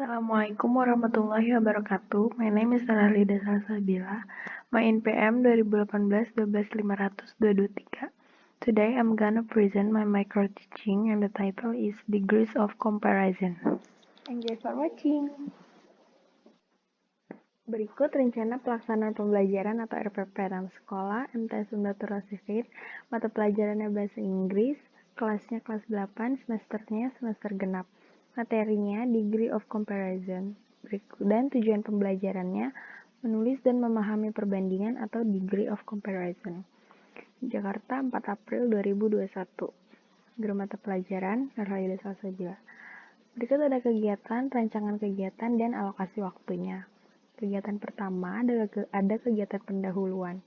Assalamualaikum warahmatullahi wabarakatuh. My name is Saralida Salsabila. My NPM 2018-12-500-223. Today I'm gonna present my micro teaching and the title is Degrees of Comparison. Enjoy for watching. Berikut rencana pelaksanaan pembelajaran atau RPP dalam sekolah, MTS Sunda Turasifit, mata pelajarannya bahasa Inggris, kelasnya kelas 8, semesternya semester genap. Materinya Degree of Comparison. Dan tujuan pembelajarannya menulis dan memahami perbandingan atau Degree of Comparison. Jakarta 4 April 2021. Guru mata pelajaran Saralida Salsabila. Berikut ada kegiatan, rancangan kegiatan, dan alokasi waktunya. Kegiatan pertama ada kegiatan pendahuluan.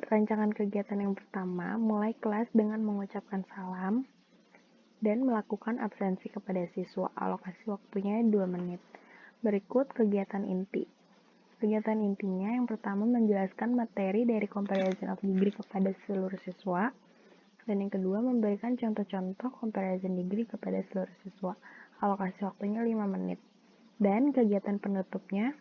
Rancangan kegiatan yang pertama, mulai kelas dengan mengucapkan salam dan melakukan absensi kepada siswa. Alokasi waktunya 2 menit. Berikut kegiatan inti. Kegiatan intinya yang pertama menjelaskan materi dari comparison of degree kepada seluruh siswa. Dan yang kedua memberikan contoh-contoh comparison degree kepada seluruh siswa. Alokasi waktunya 5 menit. Dan kegiatan penutupnya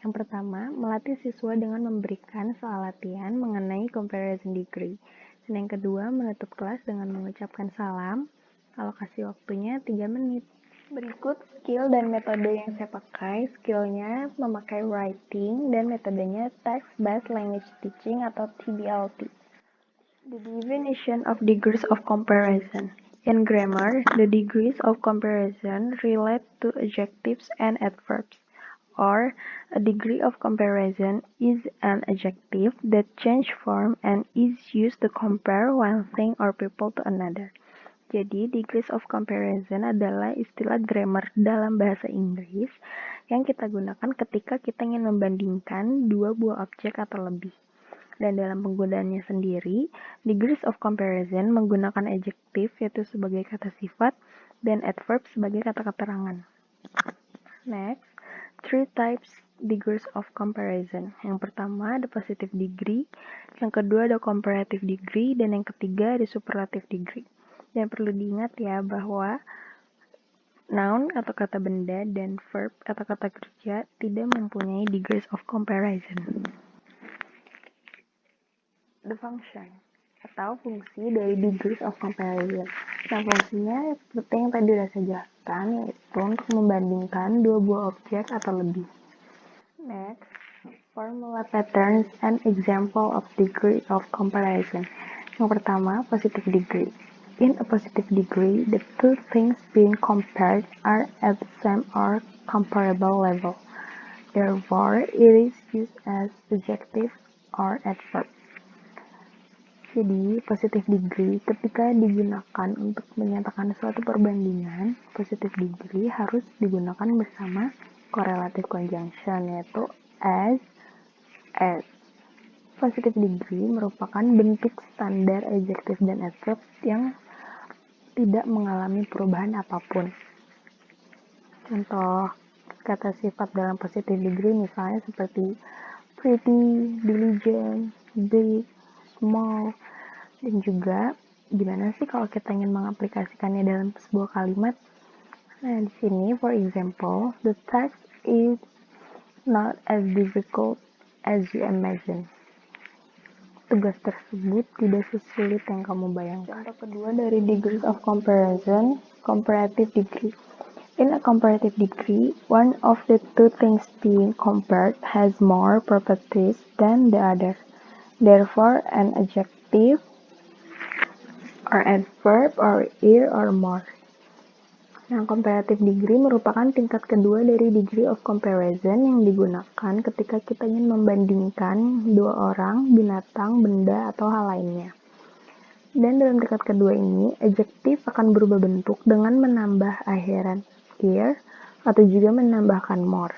yang pertama, melatih siswa dengan memberikan soal latihan mengenai comparison degree. Dan yang kedua, menutup kelas dengan mengucapkan salam. Alokasi waktunya 3 menit. Berikut skill dan metode yang saya pakai. Skillnya memakai writing dan metodenya text-based language teaching atau TBLT. The definition of degrees of comparison. In grammar, the degrees of comparison relate to adjectives and adverbs. Or, a degree of comparison is an adjective that change form and is used to compare one thing or people to another. Jadi, degrees of comparison adalah istilah grammar dalam bahasa Inggris yang kita gunakan ketika kita ingin membandingkan dua buah objek atau lebih. Dan dalam penggunaannya sendiri, degrees of comparison menggunakan adjective yaitu sebagai kata sifat dan adverb sebagai kata keterangan. Next, 3 types degrees of comparison. Yang pertama ada positive degree, yang kedua ada comparative degree, dan yang ketiga ada superlative degree. Dan perlu diingat ya bahwa noun atau kata benda dan verb atau kata kerja tidak mempunyai degrees of comparison. The function atau fungsi dari degrees of comparison. Nah, fungsinya seperti yang tadi sudah saya jelaskan, yaitu untuk membandingkan dua buah objek atau lebih. Next, formula patterns and example of degree of comparison. Yang pertama, positive degree. In a positive degree, the two things being compared are at the same or comparable level. Therefore, it is used as adjective or adverb. Jadi, positive degree ketika digunakan untuk menyatakan suatu perbandingan, positive degree harus digunakan bersama correlative conjunction, yaitu as. Positive degree merupakan bentuk standar adjective dan adverb yang tidak mengalami perubahan apapun. Contoh kata sifat dalam positive degree misalnya seperti pretty, diligent, big, small, dan juga gimana sih kalau kita ingin mengaplikasikannya dalam sebuah kalimat. Nah, di sini for example, the text is not as difficult as you imagine. Tugas tersebut tidak sesulit yang kamu bayangkan. Contoh kedua dari degrees of comparison, comparative degree. In a comparative degree, one of the two things being compared has more properties than the other. Therefore, an adjective or adverb or or more. Nah, comparative degree merupakan tingkat kedua dari degree of comparison yang digunakan ketika kita ingin membandingkan dua orang, binatang, benda, atau hal lainnya. Dan dalam tingkat kedua ini, adjective akan berubah bentuk dengan menambah akhiran ear atau juga menambahkan more.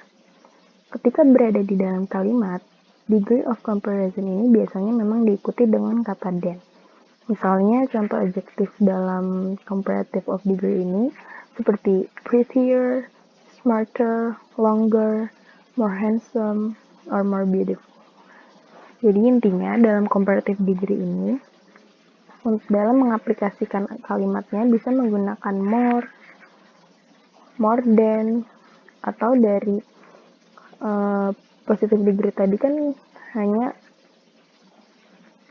Ketika berada di dalam kalimat, degree of comparison ini biasanya memang diikuti dengan kata than. Misalnya contoh adjektif dalam comparative of degree ini seperti prettier, smarter, longer, more handsome, or more beautiful. Jadi intinya dalam comparative degree ini, dalam mengaplikasikan kalimatnya bisa menggunakan more, more than, atau dari positive degree tadi kan hanya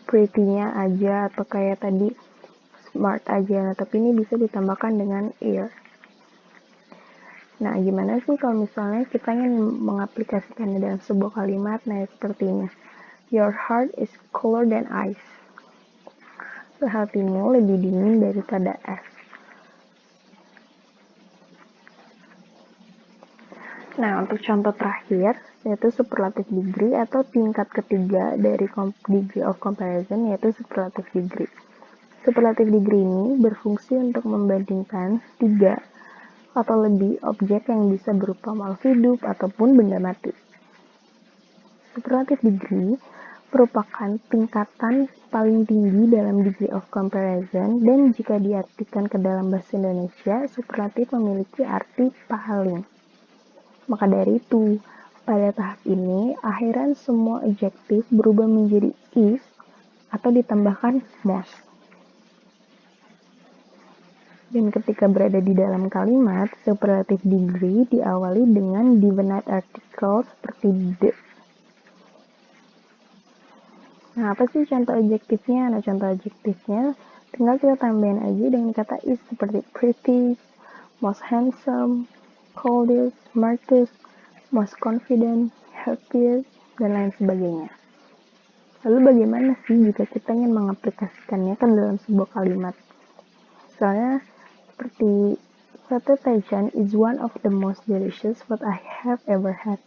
pretty-nya aja atau kayak tadi smart aja, tapi ini bisa ditambahkan dengan ear. Nah, gimana sih kalau misalnya kita ingin mengaplikasikannya dalam sebuah kalimat? Nah, seperti ini. Your heart is colder than ice. Hatimu lebih dingin daripada es. Nah, untuk contoh terakhir, yaitu superlative degree atau tingkat ketiga dari degree of comparison, yaitu superlative degree. Superlative degree ini berfungsi untuk membandingkan 3 atau lebih objek yang bisa berupa makhluk hidup ataupun benda mati. Superlative degree merupakan tingkatan paling tinggi dalam degree of comparison, dan jika diartikan ke dalam bahasa Indonesia, superlatif memiliki arti paling. Maka dari itu, pada tahap ini, akhiran semua adjektif berubah menjadi is atau ditambahkan most. Dan ketika berada di dalam kalimat, superlative degree diawali dengan definite article seperti the. Nah, apa sih contoh adjektifnya? Nah, contoh adjektifnya tinggal kita tambahin aja dengan kata is seperti pretty, most handsome, coldest, smartest, most confident, happiest, dan lain sebagainya. Lalu bagaimana sih jika kita ingin mengaplikasikannya ke dalam sebuah kalimat? Misalnya seperti sate Taichan is one of the most delicious food I have ever had.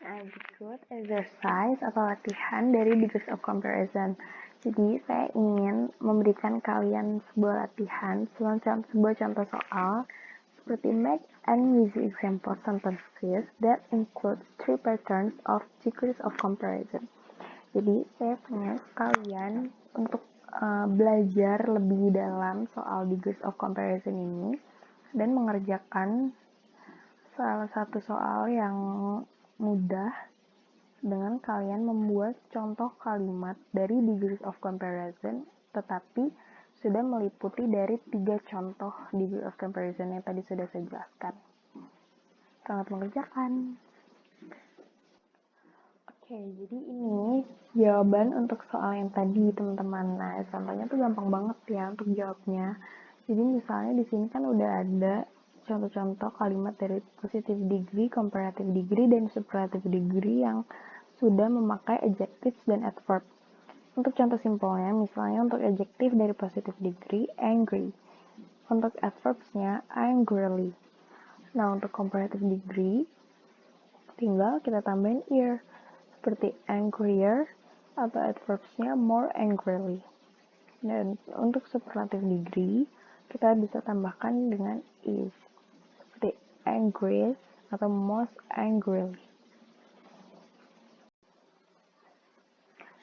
Nah, berikut exercise atau latihan dari degrees of comparison. Jadi, saya ingin memberikan kalian sebuah latihan, sebuah contoh soal, seperti make and use example sentences that include 3 patterns of degrees of comparison. Jadi, saya pengen kalian untuk belajar lebih dalam soal degrees of comparison ini dan mengerjakan salah satu soal yang mudah dengan kalian membuat contoh kalimat dari degrees of comparison, tetapi sudah meliputi dari 3 contoh degree of comparison yang tadi sudah saya jelaskan. Selamat mengerjakan. Oke, jadi ini jawaban untuk soal yang tadi, teman-teman. Nah, contohnya tuh gampang banget ya untuk jawabnya. Jadi misalnya di sini kan udah ada contoh-contoh kalimat dari positive degree, comparative degree, dan superlative degree yang sudah memakai adjectives dan adverb. Untuk contoh simpelnya, misalnya untuk adjective dari positive degree, angry. Untuk adverbsnya, angrily. Nah, untuk comparative degree, tinggal kita tambahin ear, seperti angrier, atau adverbsnya more angrily. Dan untuk superlative degree, kita bisa tambahkan dengan is, seperti angriest atau most angrily.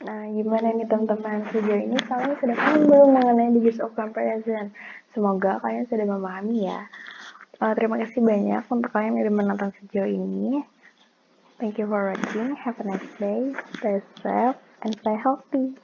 Nah, gimana nih teman-teman? Sejauh ini kalian sudah paham belum mengenai degrees of comparison? Semoga kalian sudah memahami ya. Terima kasih banyak untuk kalian yang sudah menonton sejauh ini. Thank you for watching. Have a nice day. Stay safe and stay healthy.